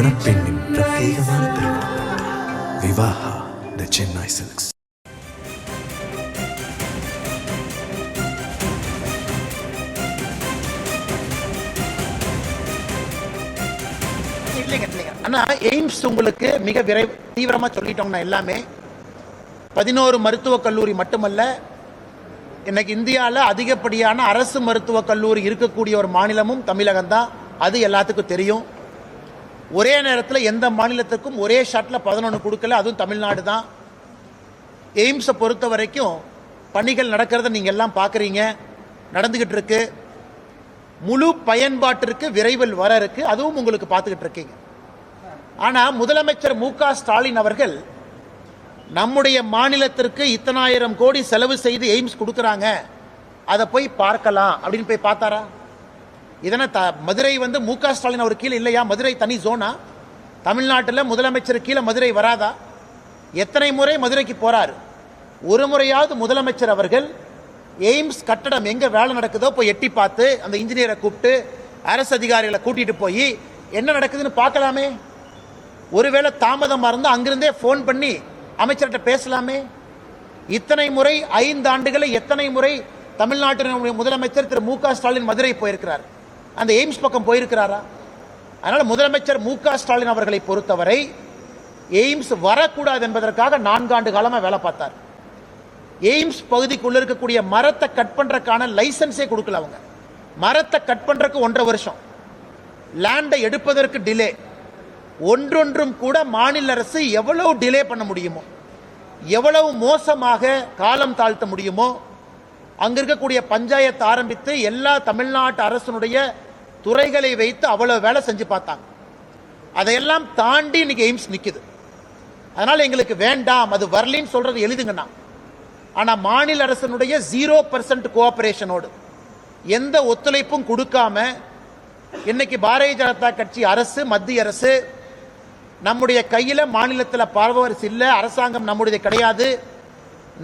மணப்பெண்ணின் பிரத்யேகமான திருமணம் விவாஹா தி சென்னை சில்க்ஸ். ஆனா எய்ம்ஸ் உங்களுக்கு மிக தீவிரமா சொல்லிட்டோம்னா எல்லாமே 11 மருத்துவக் கல்லூரி மட்டுமல்ல, இன்னைக்கு இந்தியாவில் அதிகப்படியான அரசு மருத்துவக் கல்லூரி இருக்கக்கூடிய ஒரு மாநிலமும் தமிழகம் தான். அது எல்லாத்துக்கும் தெரியும். ஒரே நேரத்தில் எந்த மாநிலத்துக்கும் ஒரே ஷாட்டில் 11 கொடுக்கல, அதுவும் தமிழ்நாடு தான். எய்ம்ஸை பொறுத்த வரைக்கும் பணிகள் நடக்கிறத நீங்கள் எல்லாம் பார்க்குறீங்க, நடந்துக்கிட்டு இருக்கு. முழு பயன்பாட்டிற்கு விரைவில் வர இருக்கு, அதுவும் உங்களுக்கு பார்த்துக்கிட்டு இருக்கீங்க. ஆனால் முதலமைச்சர் மு.க. ஸ்டாலின் அவர்கள் நம்முடைய மாநிலத்திற்கு இத்தனாயிரம் கோடி செலவு செய்து எய்ம்ஸ் கொடுக்குறாங்க, அதை போய் பார்க்கலாம் அப்படின்னு போய் பார்த்தாரா? இதனை மதுரை மு.க. ஸ்டாலின் அவர் கீழே இல்லையா? மதுரை தனி ஜோனா? தமிழ்நாட்டில் முதலமைச்சர் கீழே மதுரை வராதா? எத்தனை முறை மதுரைக்கு போறாரு? ஒரு முறையாவது முதலமைச்சர் அவர்கள் எய்ம்ஸ் கட்டடம் எங்க வேலை நடக்குதோ போய் எட்டி பார்த்து அந்த இன்ஜினியரை கூப்பிட்டு அரசு அதிகாரிகளை கூட்டிட்டு போய் என்ன நடக்குதுன்னு பார்க்கலாமே? ஒருவேளை தாமதமா இருந்தா அங்கிருந்தே போன் பண்ணி அமைச்சர்கிட்ட பேசலாமே? இத்தனை முறை 5 ஆண்டுகளை எத்தனை முறை தமிழ்நாட்டின் முதலமைச்சர் திரு மு.க. ஸ்டாலின் மதுரை போயிருக்கிறார், அந்த எய்ம்ஸ் பக்கம் போயிருக்கிறாரா? அதனால முதலமைச்சர் மு.க. ஸ்டாலின் அவர்களை பொறுத்தவரை எய்ம்ஸ் வரக்கூடாது என்பதற்காக 4 ஆண்டு காலமா வேலை பார்த்தார். எய்ம்ஸ் பகுதிக்குள்ள இருக்கக்கூடிய மரத்தை கட் பண்றதுக்கான லைசன்ஸே கொடுக்கல. அவங்க மரத்தை கட் பண்றதுக்கு 1.5 வருஷம், லேண்டை எடுப்பதற்கு டிலே, ஒன்றொன்றும் கூட மாநில அரசு எவ்வளவு டிலே பண்ண முடியுமோ, எவ்வளவு மோசமாக காலம் தாழ்த்த முடியுமோ, அங்க இருக்கக்கூடிய பஞ்சாயத்து ஆரம்பித்து எல்லா தமிழ்நாட்டு அரசனுடைய துறைகளை வைத்து அவ்வளவு வேலை செஞ்சு பார்த்தாங்க. அதையெல்லாம் தாண்டி இன்னைக்கு எய்ம்ஸ் நிக்குது. அதனால எங்களுக்கு வேண்டாம், அது வரலின்னு சொல்றது எழுதுங்கண்ணா. ஆனா மாநில அரசனுடைய 0% கோஆபரேஷனோடு எந்த ஒத்துழைப்பும் கொடுக்காம இன்னைக்கு பாரதிய ஜனதா கட்சி அரசு, மத்திய அரசு நம்முடைய கையில மாநிலத்தில் பரவரசு இல்லை, அரசாங்கம் நம்முடைய கிடையாது,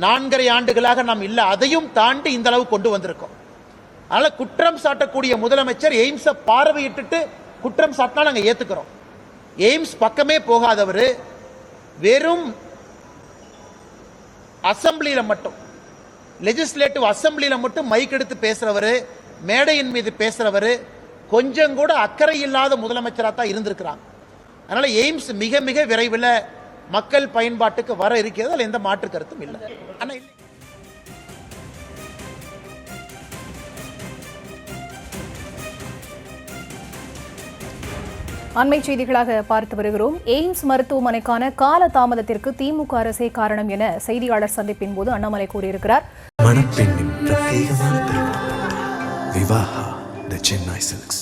4.5 ஆண்டுகளாக நாம் இல்லை, அதையும் தாண்டி இந்த அளவு கொண்டு வந்திருக்கோம். அதனால குற்றம் சாட்டக்கூடிய முதலமைச்சர் எய்ம்ஸை பார்வையிட்டு குற்றம் சாட்டினா நாங்கள் ஏத்துக்கிறோம். எய்ம்ஸ் பக்கமே போகாதவர் வெறும் அசம்பிளியில மட்டும், லெஜிஸ்லேட்டிவ் அசம்பிளியில மட்டும் மைக் எடுத்து பேசுறவர், மேடையின் மீது பேசுறவர், கொஞ்சம் கூட அக்கறை இல்லாத முதலமைச்சராக தான் இருந்திருக்கிறாங்க. அதனால எய்ம்ஸ் மிக மிக விரைவில் மக்கள் பயன்பாட்டுக்கு வர இருக்கிறது, அதில் எந்த மாற்று கருத்தும் இல்லை. அண்மை செய்திகளாக பார்த்து வருகிறோம். எய்ம்ஸ் மருத்துவமனைக்கான கால தாமதத்திற்கு திமுக அரசே காரணம் என செய்தியாளர் சந்திப்பின் போது அண்ணாமலை கூறியிருக்கிறார். மணப்பெண்ணின் பிரத்யேகமான திருமணம் விவாஹா தி சென்னை சில்க்ஸ்.